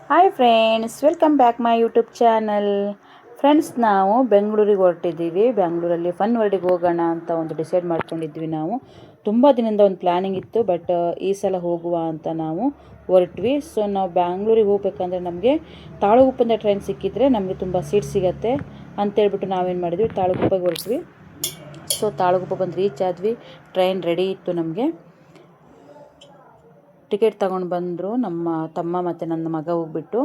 Hi friends, welcome back my YouTube channel. Friends, ನಾವು ಬೆಂಗಳೂರಿಗೆ ಹೊರಟಿದ್ದೀವಿ. ಬೆಂಗಳೂರಲ್ಲಿ ಫನ್ ವರ್ಲ್ಡಿಗೆ ಹೋಗೋಣ ಅಂತ ಒಂದು ಡಿಸೈಡ್ ಮಾಡ್ಕೊಂಡಿದ್ವಿ. ನಾವು ತುಂಬ ದಿನದಿಂದ ಒಂದು ಪ್ಲ್ಯಾನಿಂಗ್ ಇತ್ತು, ಬಟ್ ಈ ಸಲ ಹೋಗುವ ಅಂತ ನಾವು ಹೊರಟ್ವಿ. ಸೊ ನಾವು ಬ್ಯಾಂಗ್ಳೂರಿಗೆ ಹೋಗ್ಬೇಕಂದ್ರೆ ನಮಗೆ ತಾಳಗುಪ್ಪದಿಂದ ಟ್ರೈನ್ ಸಿಕ್ಕಿದ್ರೆ ನಮಗೆ ತುಂಬ ಸೀಟ್ ಸಿಗುತ್ತೆ ಅಂತೇಳ್ಬಿಟ್ಟು ನಾವೇನು ಮಾಡಿದ್ವಿ, ತಾಳಗುಪ್ಪಗೆ ಹೊರಟ್ವಿ. ಸೊ ತಾಳಗುಪ್ಪ ಬಂದು ರೀಚ್ ಆದ್ವಿ. ಟ್ರೈನ್ ರೆಡಿ ಇತ್ತು. ನಮಗೆ ಟಿಕೆಟ್ ತಗೊಂಡು ಬಂದರು ನಮ್ಮ ತಮ್ಮ ಮತ್ತು ನನ್ನ ಮಗ ಹೋಗ್ಬಿಟ್ಟು.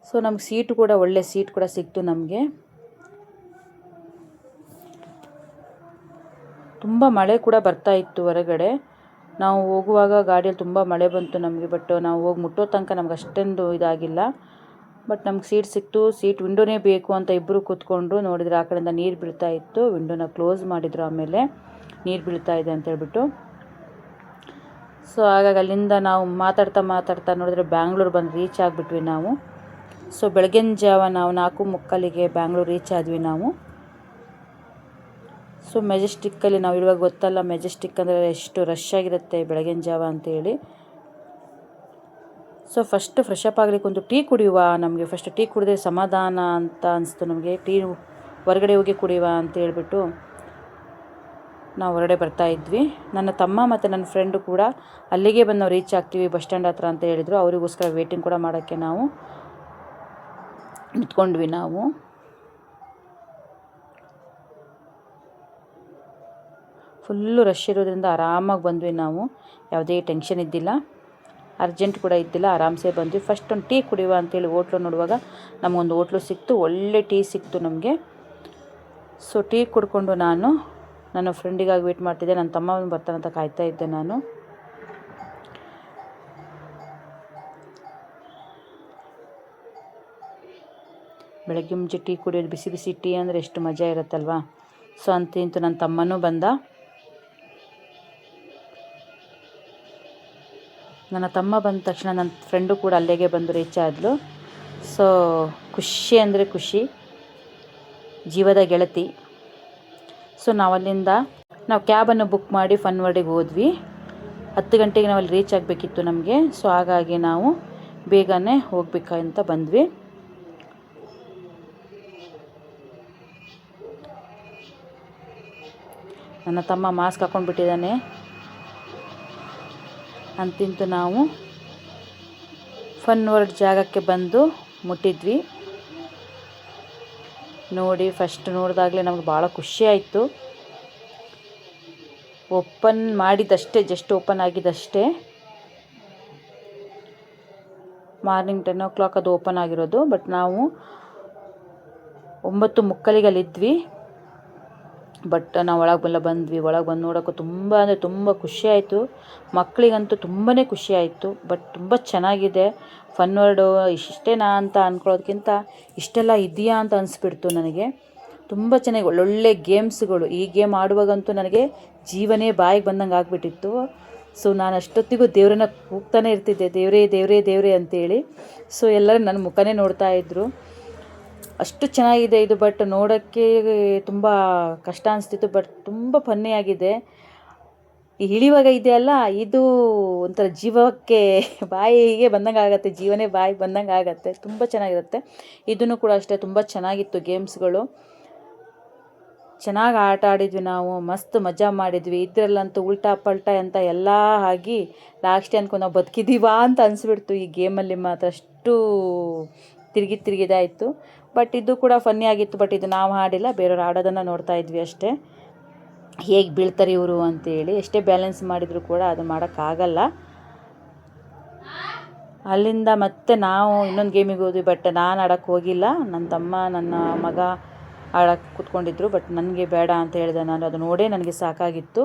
ಸೊ ನಮ್ಗೆ ಸೀಟು ಕೂಡ ಒಳ್ಳೆ ಸೀಟ್ ಕೂಡ ಸಿಕ್ತು. ನಮಗೆ ತುಂಬ ಮಳೆ ಕೂಡ ಬರ್ತಾ ಇತ್ತು ಹೊರಗಡೆ. ನಾವು ಹೋಗುವಾಗ ಗಾಡಿಯಲ್ಲಿ ತುಂಬ ಮಳೆ ಬಂತು ನಮಗೆ, ಬಟ್ ನಾವು ಹೋಗಿ ಮುಟ್ಟೋ ತನಕ ನಮ್ಗೆ ಅಷ್ಟೊಂದು ಇದಾಗಿಲ್ಲ. ಬಟ್ ನಮ್ಗೆ ಸೀಟ್ ಸಿಕ್ತು. ಸೀಟ್ ವಿಂಡೋನೇ ಬೇಕು ಅಂತ ಇಬ್ಬರು ಕೂತ್ಕೊಂಡ್ರು. ನೋಡಿದರೆ ಆ ಕಡೆಯಿಂದ ನೀರು ಬೀಳ್ತಾ ಇತ್ತು. ವಿಂಡೋನ ಕ್ಲೋಸ್ ಮಾಡಿದ್ರು, ಆಮೇಲೆ ನೀರು ಬೀಳ್ತಾ ಇದೆ ಅಂತೇಳ್ಬಿಟ್ಟು. ಸೊ ಹಾಗಾಗಿ ಅಲ್ಲಿಂದ ನಾವು ಮಾತಾಡ್ತಾ ನೋಡಿದ್ರೆ ಬ್ಯಾಂಗ್ಳೂರು ಬಂದು ರೀಚ್ ಆಗಿಬಿಟ್ವಿ ನಾವು. ಸೊ ಬೆಳಗಿನ ಜಾವ ನಾವು 4:45 ಬ್ಯಾಂಗ್ಳೂರು ರೀಚ್ ಆದ್ವಿ ನಾವು. ಸೊ ಮೆಜೆಸ್ಟಿಕ್ಕಲ್ಲಿ ನಾವು ಇರುವಾಗ ಗೊತ್ತಲ್ಲ, ಮೆಜೆಸ್ಟಿಕ್ ಅಂದರೆ ಎಷ್ಟು ರಶ್ ಆಗಿರುತ್ತೆ ಬೆಳಗಿನ ಜಾವ ಅಂತೇಳಿ. ಸೊ ಫಸ್ಟ್ ಫ್ರೆಶ್ ಅಪ್ ಆಗಲಿಕ್ಕೆ ಒಂದು ಟೀ ಕುಡಿಯುವ, ನಮಗೆ ಫಸ್ಟ್ ಟೀ ಕುಡಿದ್ರೆ ಸಮಾಧಾನ ಅಂತ ಅನಿಸ್ತು ನಮಗೆ. ಟೀ ಹೊರಗಡೆ ಹೋಗಿ ಕುಡಿಯುವ ಅಂತ ಹೇಳ್ಬಿಟ್ಟು ನಾವು ಹೊರಗಡೆ ಬರ್ತಾ ಇದ್ವಿ. ನನ್ನ ತಮ್ಮ ಮತ್ತು ನನ್ನ ಫ್ರೆಂಡು ಕೂಡ ಅಲ್ಲಿಗೆ ಬಂದು ನಾವು ರೀಚ್ ಆಗ್ತೀವಿ ಬಸ್ ಸ್ಟ್ಯಾಂಡ್ ಹತ್ರ ಅಂತ ಹೇಳಿದರು. ಅವರಿಗೋಸ್ಕರ ವೇಟಿಂಗ್ ಕೂಡ ಮಾಡೋಕ್ಕೆ ನಾವು ನಿಂತ್ಕೊಂಡ್ವಿ. ನಾವು ಫುಲ್ಲು ರಶ್ ಇರೋದ್ರಿಂದ ಆರಾಮಾಗಿ ಬಂದ್ವಿ ನಾವು. ಯಾವುದೇ ಟೆನ್ಷನ್ ಇದ್ದಿಲ್ಲ, ಅರ್ಜೆಂಟ್ ಕೂಡ ಇದ್ದಿಲ್ಲ, ಆರಾಮ್ಸೆ ಬಂದ್ವಿ. ಫಸ್ಟ್ ಒಂದು ಟೀ ಕುಡಿಯುವ ಅಂತೇಳಿ ಹೋಟ್ಲು ನೋಡುವಾಗ ನಮಗೊಂದು ಹೋಟ್ಲು ಸಿಕ್ತು. ಒಳ್ಳೆ ಟೀ ಸಿಕ್ತು ನಮಗೆ. ಸೊ ಟೀ ಕುಡ್ಕೊಂಡು ನಾನು ನನ್ನ ಫ್ರೆಂಡಿಗಾಗಿ ವೇಟ್ ಮಾಡ್ತಿದ್ದೆ. ನನ್ನ ತಮ್ಮ ಬರ್ತಾನಂತ ಕಾಯ್ತಾ ಇದ್ದೆ ನಾನು. ಬೆಳಗ್ಗೆ ಮುಂಚೆ ಟೀ ಕುಡಿಯೋದು, ಬಿಸಿ ಬಿಸಿ ಟೀ ಅಂದರೆ ಎಷ್ಟು ಮಜಾ ಇರುತ್ತಲ್ವಾ. ಸೊ ಅಂತೂ ನನ್ನ ತಮ್ಮನೂ ಬಂದ. ನನ್ನ ತಮ್ಮ ಬಂದ ತಕ್ಷಣ ನನ್ನ ಫ್ರೆಂಡು ಕೂಡ ಅಲ್ಲಿಗೆ ಬಂದು ರೀಚ್ ಆದಳು. ಸೊ ಖುಷಿ ಅಂದರೆ ಖುಷಿ, ಜೀವದ ಗೆಳತಿ. ಸೊ ನಾವು ಕ್ಯಾಬನ್ನು ಬುಕ್ ಮಾಡಿ ಫನ್ ವರ್ಲ್ಡಿಗೆ ಹೋದ್ವಿ. 10 ಗಂಟೆಗೆ ನಾವು ಅಲ್ಲಿ ರೀಚ್ ಆಗಬೇಕಿತ್ತು ನಮಗೆ. ಸೊ ಹಾಗಾಗಿ ನಾವು ಬೇಗನೆ ಹೋಗ್ಬೇಕಂತ ಬಂದ್ವಿ. ನನ್ನ ತಮ್ಮ ಮಾಸ್ಕ್ ಹಾಕ್ಕೊಂಡ್ಬಿಟ್ಟಿದ್ದಾನೆ. ಅಂತಿಂತು ನಾವು ಫನ್ ವರ್ಲ್ಡ್ ಜಾಗಕ್ಕೆ ಬಂದು ಮುಟ್ಟಿದ್ವಿ. ನೋಡಿ, ಫಸ್ಟ್ ನೋಡಿದಾಗಲೇ ನಮಗೆ ಭಾಳ ಖುಷಿ ಆಯಿತು. ಓಪನ್ ಮಾಡಿದ್ದಷ್ಟೇ, ಜಸ್ಟ್ ಓಪನ್ ಆಗಿದ್ದಷ್ಟೇ. ಮಾರ್ನಿಂಗ್ 10 o'clock ಅದು ಓಪನ್ ಆಗಿರೋದು. ಬಟ್ ನಾವು 9:30 ಅಲ್ಲಿದ್ವಿ. ಬಟ್ ನಾವು ಒಳಗೆ ಬಂದ್ವಿ. ಒಳಗೆ ಬಂದು ನೋಡೋಕ್ಕೂ ತುಂಬ ಅಂದರೆ ತುಂಬ ಖುಷಿ ಆಯಿತು. ಮಕ್ಕಳಿಗಂತೂ ತುಂಬಾ ಖುಷಿ ಆಯಿತು. ಬಟ್ ತುಂಬ ಚೆನ್ನಾಗಿದೆ ಫನ್ ವರ್ಲ್ಡು. ಇಷ್ಟೇನಾ ಅಂತ ಅಂದ್ಕೊಳ್ಳೋದಕ್ಕಿಂತ ಇಷ್ಟೆಲ್ಲ ಇದೆಯಾ ಅಂತ ಅನಿಸ್ಬಿಡ್ತು ನನಗೆ. ತುಂಬ ಚೆನ್ನಾಗಿ ಒಳ್ಳೊಳ್ಳೆ ಗೇಮ್ಸ್ಗಳು. ಈ ಗೇಮ್ ಆಡುವಾಗಂತೂ ನನಗೆ ಜೀವನೇ ಬಾಯಿಗೆ ಬಂದಂಗೆ ಆಗಿಬಿಟ್ಟಿತ್ತು. ಸೊ ನಾನು ಅಷ್ಟೊತ್ತಿಗೂ ದೇವ್ರನ್ನ ಕೂಗ್ತಾನೆ ಇರ್ತಿದ್ದೆ, ದೇವರೇ ದೇವರೇ ದೇವರೇ ಅಂತೇಳಿ. ಸೊ ಎಲ್ಲರೂ ನನ್ನ ಮುಖನೇ ನೋಡ್ತಾ ಇದ್ದರು. ಅಷ್ಟು ಚೆನ್ನಾಗಿದೆ ಇದು. ಬಟ್ ನೋಡೋಕ್ಕೆ ತುಂಬ ಕಷ್ಟ ಅನಿಸ್ತಿತ್ತು, ಬಟ್ ತುಂಬ ಫನ್ನಿಯಾಗಿದೆ. ಇಳಿವಾಗ ಇದೆಯಲ್ಲ, ಇದು ಒಂಥರ ಜೀವಕ್ಕೆ ಬಾಯಿಗೆ ಬಂದಂಗೆ ಆಗುತ್ತೆ, ಜೀವನೇ ಬಾಯಿಗೆ ಬಂದಂಗೆ ಆಗುತ್ತೆ. ತುಂಬ ಚೆನ್ನಾಗಿರುತ್ತೆ. ಇದನ್ನು ಕೂಡ ಅಷ್ಟೇ, ತುಂಬ ಚೆನ್ನಾಗಿತ್ತು ಗೇಮ್ಸ್ಗಳು. ಚೆನ್ನಾಗಿ ಆಟ ಆಡಿದ್ವಿ ನಾವು, ಮಸ್ತ್ ಮಜಾ ಮಾಡಿದ್ವಿ. ಇದರಲ್ಲಂತೂ ಉಲ್ಟಾ ಪಲ್ಟಾ ಅಂತ ಎಲ್ಲ ಆಗಿ ಲಾಸ್ಟ್ ಅನ್ಕೊಂಡು ನಾವು ಬದುಕಿದ್ದೀವಾ ಅಂತ ಅನಿಸ್ಬಿಡ್ತು. ಈ ಗೇಮಲ್ಲಿ ಮಾತ್ರ ಅಷ್ಟು ತಿರುಗಿದಾಯಿತು. ಬಟ್ ಇದು ಕೂಡ ಫನ್ನಿ ಆಗಿತ್ತು. ಬಟ್ ಇದು ನಾವು ಆಡಿಲ್ಲ, ಬೇರೆಯವ್ರು ಆಡೋದನ್ನು ನೋಡ್ತಾ ಇದ್ವಿ ಅಷ್ಟೇ. ಹೇಗೆ ಬೀಳ್ತಾರೆ ಇವರು ಅಂತೇಳಿ. ಎಷ್ಟೇ ಬ್ಯಾಲೆನ್ಸ್ ಮಾಡಿದರೂ ಕೂಡ ಅದು ಮಾಡೋಕ್ಕಾಗಲ್ಲ. ಅಲ್ಲಿಂದ ಮತ್ತೆ ನಾವು ಇನ್ನೊಂದು ಗೇಮಿಗೆ ಹೋದ್ವಿ. ಬಟ್ ನಾನು ಆಡೋಕ್ಕೆ ಹೋಗಿಲ್ಲ. ನನ್ನ ತಮ್ಮ ನನ್ನ ಮಗ ಆಡೋಕ್ಕೆ ಕೂತ್ಕೊಂಡಿದ್ರು. ಬಟ್ ನನಗೆ ಬೇಡ ಅಂತ ಹೇಳಿದೆ ನಾನು. ಅದು ನೋಡೇ ನನಗೆ ಸಾಕಾಗಿತ್ತು.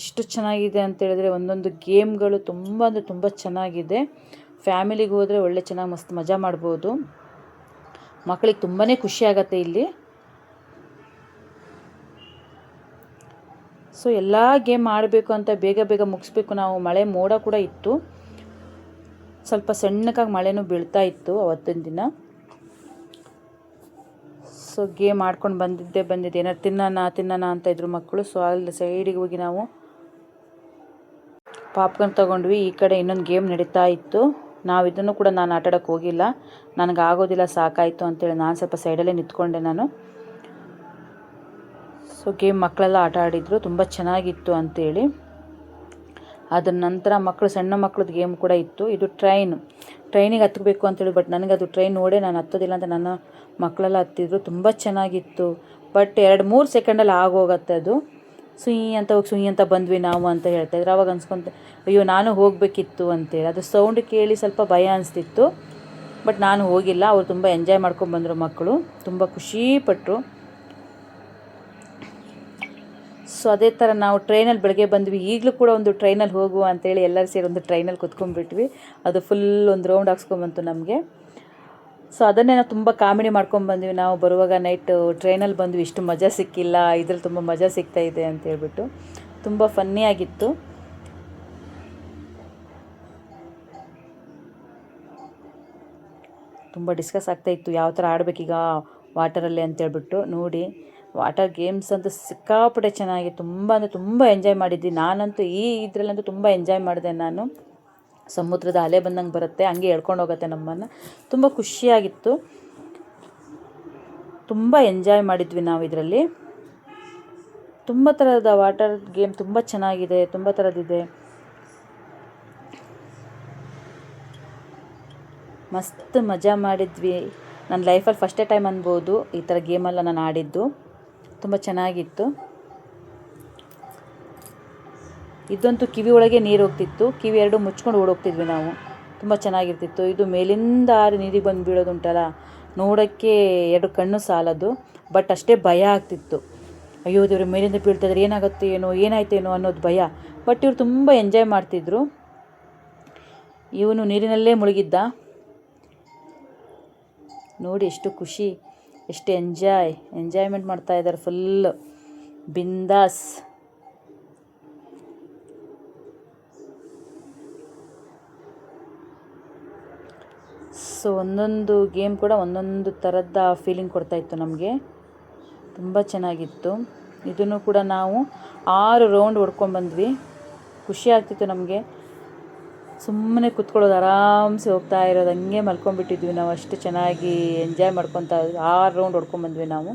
ಇಷ್ಟು ಚೆನ್ನಾಗಿದೆ ಅಂತೇಳಿದ್ರೆ ಒಂದೊಂದು ಗೇಮ್ಗಳು ತುಂಬ ಅಂದರೆ ತುಂಬ ಚೆನ್ನಾಗಿದೆ. ಫ್ಯಾಮಿಲಿಗೆ ಹೋದರೆ ಒಳ್ಳೆ ಚೆನ್ನಾಗಿ ಮಸ್ತ್ ಮಜಾ ಮಾಡ್ಬೋದು. ಮಕ್ಕಳಿಗೆ ತುಂಬಾ ಖುಷಿ ಆಗುತ್ತೆ ಇಲ್ಲಿ. ಸೊ ಎಲ್ಲ ಗೇಮ್ ಆಡಬೇಕು ಅಂತ ಬೇಗ ಬೇಗ ಮುಗಿಸ್ಬೇಕು ನಾವು. ಮಳೆ ಮೋಡ ಕೂಡ ಇತ್ತು, ಸ್ವಲ್ಪ ಸಣ್ಣಕ್ಕಾಗಿ ಮಳೆನೂ ಬೀಳ್ತಾ ಇತ್ತು ಅವತ್ತಿನ ದಿನ. ಸೊ ಗೇಮ್ ಆಡ್ಕೊಂಡು ಬಂದಿದ್ದೆ ಏನಾದ್ರು ತಿನ್ನೋಣ ಅಂತ ಇದ್ರು ಮಕ್ಕಳು. ಸೊ ಅಲ್ಲಿ ಸೈಡಿಗೆ ಹೋಗಿ ನಾವು ಪಾಪ್ಕಾರ್ನ್ ತೊಗೊಂಡ್ವಿ. ಈ ಕಡೆ ಇನ್ನೊಂದು ಗೇಮ್ ನಡೀತಾ ಇತ್ತು. ನಾವು ಇದನ್ನು ಕೂಡ ನಾನು ಆಟಾಡೋಕ್ಕೆ ಹೋಗಿಲ್ಲ, ನನಗೆ ಆಗೋದಿಲ್ಲ, ಸಾಕಾಯಿತು ಅಂತೇಳಿ ನಾನು ಸ್ವಲ್ಪ ಸೈಡಲ್ಲೇ ನಿಂತ್ಕೊಂಡೆ ನಾನು. ಸೊ ಗೇಮ್ ಮಕ್ಕಳೆಲ್ಲ ಆಟ ಆಡಿದರು, ತುಂಬ ಚೆನ್ನಾಗಿತ್ತು ಅಂತೇಳಿ. ಅದರ ನಂತರ ಸಣ್ಣ ಮಕ್ಕಳದ್ದು ಗೇಮ್ ಕೂಡ ಇತ್ತು. ಇದು ಟ್ರೈನಿಗೆ ಹತ್ತಬೇಕು ಅಂತೇಳಿ, ಬಟ್ ನನಗೆ ಅದು ಟ್ರೈನ್ ನೋಡೇ ನಾನು ಹತ್ತೋದಿಲ್ಲ ಅಂತ ನನ್ನ ಮಕ್ಕಳೆಲ್ಲ ಹತ್ತಿದ್ರು. ತುಂಬ ಚೆನ್ನಾಗಿತ್ತು, ಬಟ್ 2-3 ಸೆಕೆಂಡಲ್ಲಿ ಆಗೋಗತ್ತೆ ಅದು. ಸುಯಿ ಅಂತ ಬಂದ್ವಿ ನಾವು ಅಂತ ಹೇಳ್ತಾಯಿದ್ರು. ಆವಾಗ ಅನ್ಸ್ಕೊಂತ ಅಯ್ಯೋ ನಾನು ಹೋಗಬೇಕಿತ್ತು ಅಂತೇಳಿ. ಅದು ಸೌಂಡ್ ಕೇಳಿ ಸ್ವಲ್ಪ ಭಯ ಅನಿಸ್ತಿತ್ತು, ಬಟ್ ನಾನು ಹೋಗಿಲ್ಲ. ಅವರು ತುಂಬ ಎಂಜಾಯ್ ಮಾಡ್ಕೊಂಡು ಬಂದರು ಮಕ್ಕಳು, ತುಂಬ ಖುಷಿಪಟ್ಟರು. ಸೊ ಅದೇ ಥರ ನಾವು ಟ್ರೈನಲ್ಲಿ ಬೆಳಗ್ಗೆ ಬಂದ್ವಿ. ಈಗಲೂ ಕೂಡ ಒಂದು ಟ್ರೈನಲ್ಲಿ ಹೋಗುವ ಅಂತೇಳಿ ಎಲ್ಲರೂ ಸೇರಿ ಒಂದು ಟ್ರೈನಲ್ಲಿ ಕುತ್ಕೊಂಡ್ಬಿಟ್ವಿ. ಅದು ಫುಲ್ ಒಂದು ರೌಂಡ್ ಹಾಕ್ಸ್ಕೊಂಬಂತು ನಮಗೆ. ಸೊ ಅದನ್ನೇ ನಾವು ತುಂಬ ಕಾಮಿಡಿ ಮಾಡ್ಕೊಂಡ್ಬಂದ್ವಿ. ನಾವು ಬರುವಾಗ ನೈಟು ಟ್ರೈನಲ್ಲಿ ಬಂದ್ವಿ, ಇಷ್ಟು ಮಜಾ ಸಿಕ್ಕಿಲ್ಲ, ಇದ್ರಲ್ಲಿ ತುಂಬ ಮಜಾ ಸಿಗ್ತಾಯಿದೆ ಅಂತೇಳ್ಬಿಟ್ಟು. ತುಂಬ ಫನ್ನಿಯಾಗಿತ್ತು. ತುಂಬ ಡಿಸ್ಕಸ್ ಆಗ್ತಾಯಿತ್ತು ಯಾವ ಥರ ಆಡಬೇಕೀಗ ವಾಟರಲ್ಲಿ ಅಂತೇಳ್ಬಿಟ್ಟು. ನೋಡಿ, ವಾಟರ್ ಗೇಮ್ಸ್ ಅಂತೂ ಸಿಕ್ಕಾಪಟ್ಟೆ ಚೆನ್ನಾಗಿ ತುಂಬ ಅಂದರೆ ತುಂಬ ಎಂಜಾಯ್ ಮಾಡಿದ್ವಿ. ನಾನಂತೂ ಇದರಲ್ಲಂತೂ ತುಂಬ ಎಂಜಾಯ್ ಮಾಡಿದೆ ನಾನು. ಸಮುದ್ರದ ಅಲೆ ಬಂದಂಗೆ ಬರುತ್ತೆ, ಹಂಗೆ ಎಳ್ಕೊಂಡು ಹೋಗುತ್ತೆ ನಮ್ಮನ್ನು. ತುಂಬ ಖುಷಿಯಾಗಿತ್ತು, ತುಂಬ ಎಂಜಾಯ್ ಮಾಡಿದ್ವಿ ನಾವು ಇದರಲ್ಲಿ. ತುಂಬ ಥರದ ವಾಟರ್ ಗೇಮ್ ತುಂಬ ಚೆನ್ನಾಗಿದೆ, ತುಂಬ ಥರದ್ದಿದೆ. ಮಸ್ತ್ ಮಜಾ ಮಾಡಿದ್ವಿ. ನನ್ನ ಲೈಫಲ್ಲಿ ಫಸ್ಟೇ ಟೈಮ್ ಅನ್ಬೋದು ಈ ಥರ ಗೇಮೆಲ್ಲ ನಾನು ಆಡಿದ್ದು. ತುಂಬ ಚೆನ್ನಾಗಿತ್ತು. ಇದಂತೂ ಕಿವಿ ಒಳಗೆ ನೀರು ಹೋಗ್ತಿತ್ತು, ಕಿವಿ 2 ಮುಚ್ಕೊಂಡು ಓಡೋಗ್ತಿದ್ವಿ ನಾವು. ತುಂಬ ಚೆನ್ನಾಗಿರ್ತಿತ್ತು. ಇದು ಮೇಲಿಂದ ನೀರಿಗೆ ಬಂದು ಬೀಳೋದುಂಟಲ್ಲ, ನೋಡೋಕ್ಕೆ 2 ಕಣ್ಣು ಸಾಲದು, ಬಟ್ ಅಷ್ಟೇ ಭಯ ಆಗ್ತಿತ್ತು. ಅಯ್ಯೋ ದೇವ್ರೆ, ಮೇಲಿಂದ ಬೀಳ್ತಿದ್ರೆ ಏನಾಗುತ್ತೆ ಏನಾಯ್ತೇನೋ ಅನ್ನೋದು ಭಯ. ಬಟ್ ಇವರು ತುಂಬ ಎಂಜಾಯ್ ಮಾಡ್ತಿದ್ರು. ಇವನು ನೀರಿನಲ್ಲೇ ಮುಳುಗಿದ್ದ. ನೋಡಿ ಎಷ್ಟು ಖುಷಿ, ಎಷ್ಟು ಎಂಜಾಯ್ಮೆಂಟ್ ಮಾಡ್ತಾ ಇದ್ದಾರೆ, ಫುಲ್ ಬಿಂದಾಸ್. ಸೊ ಒಂದೊಂದು ಗೇಮ್ ಕೂಡ ಒಂದೊಂದು ಥರದ ಫೀಲಿಂಗ್ ಕೊಡ್ತಾಯಿತ್ತು ನಮಗೆ, ತುಂಬ ಚೆನ್ನಾಗಿತ್ತು. ಇದನ್ನು ಕೂಡ ನಾವು 6 ರೌಂಡ್ ಹೊಡ್ಕೊಂಡ್ಬಂದ್ವಿ. ಖುಷಿ ಆಗ್ತಿತ್ತು ನಮಗೆ. ಸುಮ್ಮನೆ ಕೂತ್ಕೊಳ್ಳೋದು, ಆರಾಮ್ಸೆ ಹೋಗ್ತಾ ಇರೋದು, ಹಂಗೆ ಮಲ್ಕೊಂಡ್ಬಿಟ್ಟಿದ್ವಿ ನಾವು. ಅಷ್ಟು ಚೆನ್ನಾಗಿ ಎಂಜಾಯ್ ಮಾಡ್ಕೊತಾ 6 ರೌಂಡ್ ಹೊಡ್ಕೊಂಡ್ಬಂದ್ವಿ ನಾವು.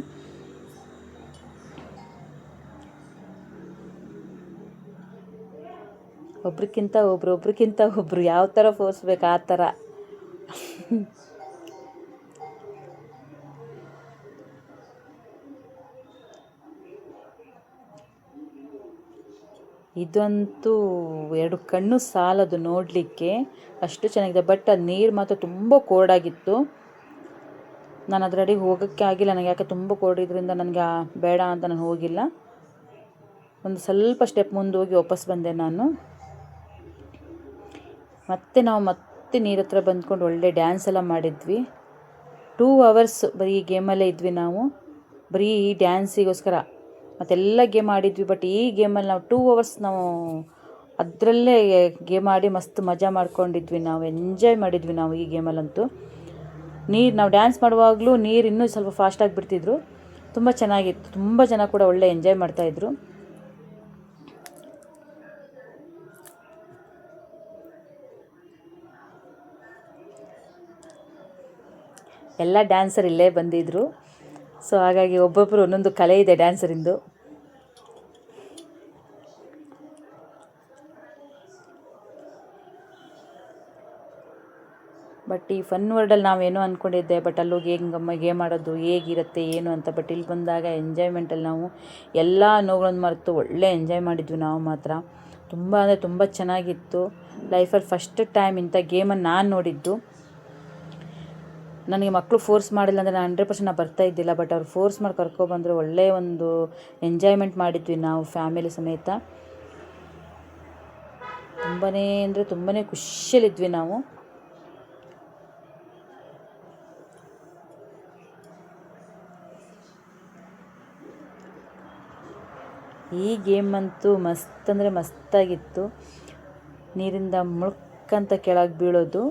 ಒಬ್ರಿಗಿಂತ ಒಬ್ಬರು ಯಾವ ಥರ ಫೋರ್ಸ್ಬೇಕು ಆ ಥರ. ಇದಂತೂ 2 ಕಣ್ಣು ಸಾಲದು ನೋಡಲಿಕ್ಕೆ, ಅಷ್ಟು ಚೆನ್ನಾಗಿದೆ. ಬಟ್ ಅದು ನೀರು ಮಾತ್ರ ತುಂಬ ಕೋಲ್ಡಾಗಿತ್ತು. ನಾನು ಅದರಡಿಗೆ ಹೋಗೋಕ್ಕೆ ಆಗಿಲ್ಲ ನನಗೆ, ಯಾಕೆ ತುಂಬ ಕೋಲ್ಡಿದ್ರಿಂದ ನನಗೆ ಬೇಡ ಅಂತ ನಾನು ಹೋಗಿಲ್ಲ. ಒಂದು ಸ್ವಲ್ಪ ಸ್ಟೆಪ್ ಮುಂದೆ ಹೋಗಿ ವಾಪಸ್ ಬಂದೆ ನಾನು. ನಾವು ಮತ್ತೆ ನೀರ ಹತ್ರ ಬಂದ್ಕೊಂಡು ಒಳ್ಳೆ ಡ್ಯಾನ್ಸ್ ಎಲ್ಲ ಮಾಡಿದ್ವಿ. 2 ಅವರ್ಸ್ ಬರೀ ಈ ಗೇಮಲ್ಲೇ ಇದ್ವಿ ನಾವು, ಬರೀ ಈ ಡ್ಯಾನ್ಸಿಗೋಸ್ಕರ. ಮತ್ತೆಲ್ಲ ಗೇಮ್ ಆಡಿದ್ವಿ, ಬಟ್ ಈ ಗೇಮಲ್ಲಿ ನಾವು 2 ಅವರ್ಸ್ ನಾವು ಅದರಲ್ಲೇ ಗೇಮ್ ಆಡಿ ಮಸ್ತ್ ಮಜಾ ಮಾಡ್ಕೊಂಡಿದ್ವಿ ನಾವು, ಎಂಜಾಯ್ ಮಾಡಿದ್ವಿ ನಾವು ಈ ಗೇಮಲ್ಲಂತೂ. ನಾವು ಡ್ಯಾನ್ಸ್ ಮಾಡುವಾಗಲೂ ನೀರು ಇನ್ನೂ ಸ್ವಲ್ಪ ಫಾಸ್ಟಾಗಿ ಬಿಡ್ತಿದ್ರು. ತುಂಬ ಚೆನ್ನಾಗಿತ್ತು. ತುಂಬ ಜನ ಕೂಡ ಒಳ್ಳೆ ಎಂಜಾಯ್ ಮಾಡ್ತಾಯಿದ್ರು. ಎಲ್ಲ ಡ್ಯಾನ್ಸರ್ ಇಲ್ಲೇ ಬಂದಿದ್ದರು. ಸೊ ಹಾಗಾಗಿ ಒಬ್ಬೊಬ್ಬರು ಒಂದೊಂದು ಕಲೆ ಇದೆ ಡ್ಯಾನ್ಸರಿಂದು. ಬಟ್ ಈ ಫನ್ ವರ್ಲ್ಡಲ್ಲಿ ನಾವೇನೋ ಅಂದ್ಕೊಂಡಿದ್ದೆ, ಬಟ್ ಅಲ್ಲೋಗಿ ಗೇಮ್ ಆಡೋದು ಹೇಗಿರುತ್ತೆ ಏನು ಅಂತ. ಬಟ್ ಇಲ್ಲಿ ಬಂದಾಗ ಎಂಜಾಯ್ಮೆಂಟಲ್ಲಿ ನಾವು ಎಲ್ಲ ನೋವುಗಳನ್ನು ಮರೆತು ಒಳ್ಳೆ ಎಂಜಾಯ್ ಮಾಡಿದ್ವಿ ನಾವು ಮಾತ್ರ. ತುಂಬ ಅಂದರೆ ತುಂಬ ಚೆನ್ನಾಗಿತ್ತು. ಲೈಫಲ್ಲಿ ಫಸ್ಟ್ ಟೈಮ್ ಇಂಥ ಗೇಮನ್ನು ನಾನು ನೋಡಿದ್ದು. ನನಗೆ ಮಕ್ಕಳು ಫೋರ್ಸ್ ಮಾಡಿಲ್ಲ ಅಂದರೆ ನಾನು 100% ಬರ್ತಾಯಿದ್ದಿಲ್ಲ. ಬಟ್ ಅವ್ರು ಫೋರ್ಸ್ ಮಾಡಿ ಕರ್ಕೊಬಂದರು. ಒಳ್ಳೆಯ ಒಂದು ಎಂಜಾಯ್ಮೆಂಟ್ ಮಾಡಿದ್ವಿ ನಾವು ಫ್ಯಾಮಿಲಿ ಸಮೇತ. ತುಂಬಾ ಖುಷಿಯಲ್ಲಿದ್ವಿ ನಾವು. ಈ ಗೇಮ್ ಅಂತೂ ಮಸ್ತ್ ಅಂದರೆ ಮಸ್ತಾಗಿತ್ತು. ನೀರಿಂದ ಮುಳುಕ್ಕಂತ ಕೆಳಗೆ ಬೀಳೋದು.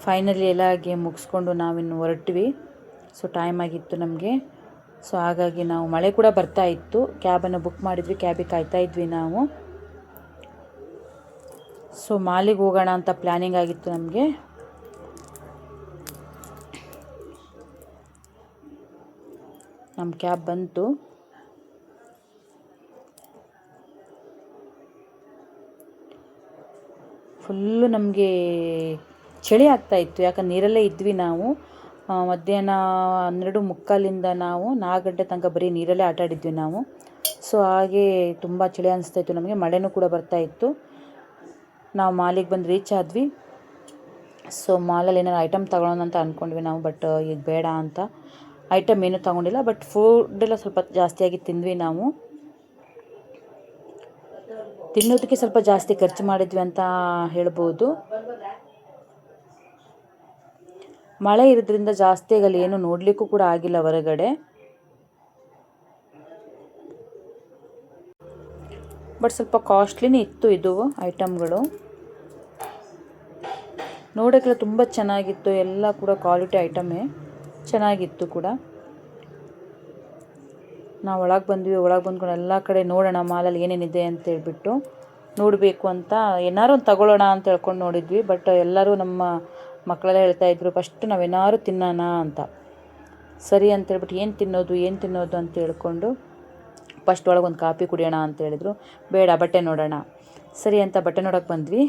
ಫೈನಲಿ ಎಲ್ಲ ಗೇಮ್ ಮುಗಿಸ್ಕೊಂಡು ನಾವಿನ್ನು ಹೊರಟ್ವಿ. ಸೊ ಟೈಮ್ ಆಗಿತ್ತು ನಮಗೆ. ಸೊ ಹಾಗಾಗಿ ನಾವು ಮಳೆ ಕೂಡ ಬರ್ತಾ ಇತ್ತು, ಕ್ಯಾಬನ್ನು ಬುಕ್ ಮಾಡಿದ್ವಿ, ಕ್ಯಾಬಿಗೆ ಕಾಯ್ತಾ ಇದ್ವಿ ನಾವು. ಸೊ ಮಾಲಿಗೆ ಹೋಗೋಣ ಅಂತ ಪ್ಲ್ಯಾನಿಂಗ್ ಆಗಿತ್ತು ನಮಗೆ. ನಮ್ಮ ಕ್ಯಾಬ್ ಬಂತು. ಫುಲ್ಲು ನಮಗೆ ಚಳಿ ಆಗ್ತಾಯಿತ್ತು, ಯಾಕಂದ್ರೆ ನೀರಲ್ಲೇ ಇದ್ವಿ ನಾವು. ಮಧ್ಯಾಹ್ನ 12:45 ನಾವು 4 ಗಂಟೆ ತನಕ ಬರೀ ನೀರಲ್ಲೇ ಆಟ ಆಡಿದ್ವಿ ನಾವು. ಸೊ ಹಾಗೆ ತುಂಬ ಚಳಿ ಅನಿಸ್ತಾಯಿತ್ತು ನಮಗೆ, ಮಳೆನೂ ಕೂಡ ಬರ್ತಾಯಿತ್ತು. ನಾವು ಮಾಲಿಗೆ ಬಂದು ರೀಚ್ ಆದ್ವಿ. ಸೊ ಮಾಲಲ್ಲಿ ಏನಾದ್ರು ಐಟಮ್ ತಗೊಳ್ಳೋಣ ಅಂತ ಅಂದ್ಕೊಂಡ್ವಿ ನಾವು, ಬಟ್ ಈಗ ಬೇಡ ಅಂತ. ಐಟಮ್ ಏನೂ ತೊಗೊಂಡಿಲ್ಲ, ಬಟ್ ಫುಡ್ಡೆಲ್ಲ ಸ್ವಲ್ಪ ಜಾಸ್ತಿಯಾಗಿ ತಿಂದ್ವಿ ನಾವು. ತಿನ್ನೋದಕ್ಕೆ ಸ್ವಲ್ಪ ಜಾಸ್ತಿ ಖರ್ಚು ಮಾಡಿದ್ವಿ ಅಂತ ಹೇಳ್ಬೋದು. ಮಳೆ ಇರೋದ್ರಿಂದ ಜಾಸ್ತಿಯಾಗಿ ಅಲ್ಲಿ ಏನು ನೋಡಲಿಕ್ಕೂ ಕೂಡ ಆಗಿಲ್ಲ ಹೊರಗಡೆ. ಬಟ್ ಸ್ವಲ್ಪ ಕಾಸ್ಟ್ಲಿನೇ ಇತ್ತು ಇದು ಐಟಮ್ಗಳು. ನೋಡೋಕ್ಕೆಲ್ಲ ತುಂಬ ಚೆನ್ನಾಗಿತ್ತು, ಎಲ್ಲ ಕೂಡ ಕ್ವಾಲಿಟಿ ಐಟಮೇ ಚೆನ್ನಾಗಿತ್ತು ಕೂಡ. ನಾವು ಒಳಗೆ ಬಂದ್ವಿ, ಒಳಗೆ ಬಂದ್ಕೊಂಡು ಎಲ್ಲ ಕಡೆ ನೋಡೋಣ ಮಾಲಲ್ಲಿ ಏನೇನಿದೆ ಅಂತ ಹೇಳ್ಬಿಟ್ಟು ನೋಡಬೇಕು ಅಂತ, ಏನಾರು ಒಂದು ತಗೊಳ್ಳೋಣ ಅಂತ ಹೇಳ್ಕೊಂಡು ನೋಡಿದ್ವಿ. ಬಟ್ ಎಲ್ಲರೂ ನಮ್ಮ ಮಕ್ಕಳೆಲ್ಲ ಹೇಳ್ತಾಯಿದ್ರು ಫಸ್ಟ್ ನಾವೇನಾದ್ರು ತಿನ್ನೋಣ ಅಂತ. ಸರಿ ಅಂತ ಹೇಳ್ಬಿಟ್ಟು ಏನು ತಿನ್ನೋದು ಅಂತ ಹೇಳ್ಕೊಂಡು ಫಸ್ಟ್ ಒಳಗೆ ಒಂದು ಕಾಫಿ ಕುಡಿಯೋಣ ಅಂತ ಹೇಳಿದ್ರು. ಬೇಡ, ಬಟ್ಟೆ ನೋಡೋಣ. ಸರಿ ಅಂತ ಬಟ್ಟೆ ನೋಡೋಕೆ ಬಂದ್ವಿ.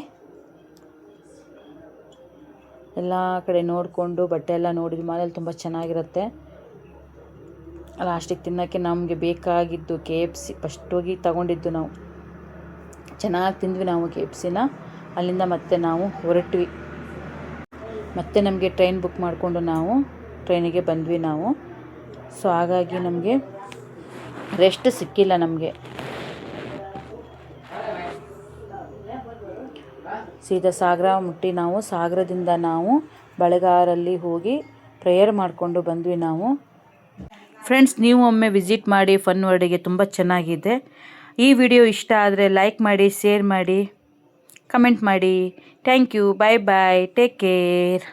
ಎಲ್ಲ ಕಡೆ ನೋಡಿಕೊಂಡು ಬಟ್ಟೆ ಎಲ್ಲ ನೋಡಿದ್ವಿ. ಮಾಲಲ್ಲಿ ತುಂಬ ಚೆನ್ನಾಗಿರುತ್ತೆ. ಲಾಸ್ಟಿಗೆ ತಿನ್ನೋಕ್ಕೆ ನಮಗೆ ಬೇಕಾಗಿದ್ದು KFC ಫಸ್ಟ್ ಹೋಗಿ ತಗೊಂಡಿದ್ದು ನಾವು. ಚೆನ್ನಾಗಿ ತಿಂದ್ವಿ ನಾವು KFCನ. ಅಲ್ಲಿಂದ ಮತ್ತೆ ನಾವು ಹೊರಟ್ವಿ. ಮತ್ತೆ ನಮಗೆ ಟ್ರೈನ್ ಬುಕ್ ಮಾಡಿಕೊಂಡು ನಾವು ಟ್ರೈನಿಗೆ ಬಂದ್ವಿ ನಾವು. ಸೊ ಹಾಗಾಗಿ ನಮಗೆ ರೆಸ್ಟ್ ಸಿಕ್ಕಿಲ್ಲ ನಮಗೆ. ಸೀದಾ ಸಾಗರ ಮುಟ್ಟಿ ನಾವು ಸಾಗರದಿಂದ ನಾವು ಬಳೆಗಾರಲ್ಲಿ ಹೋಗಿ ಪ್ರೇಯರ್ ಮಾಡಿಕೊಂಡು ಬಂದ್ವಿ ನಾವು. ಫ್ರೆಂಡ್ಸ್, ನೀವು ಒಮ್ಮೆ ವಿಸಿಟ್ ಮಾಡಿ ಫನ್ ವರ್ಲ್ಡಿಗೆ, ತುಂಬ ಚೆನ್ನಾಗಿದೆ. ಈ ವಿಡಿಯೋ ಇಷ್ಟ ಆದರೆ ಲೈಕ್ ಮಾಡಿ, ಶೇರ್ ಮಾಡಿ, ಕಮೆಂಟ್ ಮಾಡಿ. Thank you. Bye bye. Take care.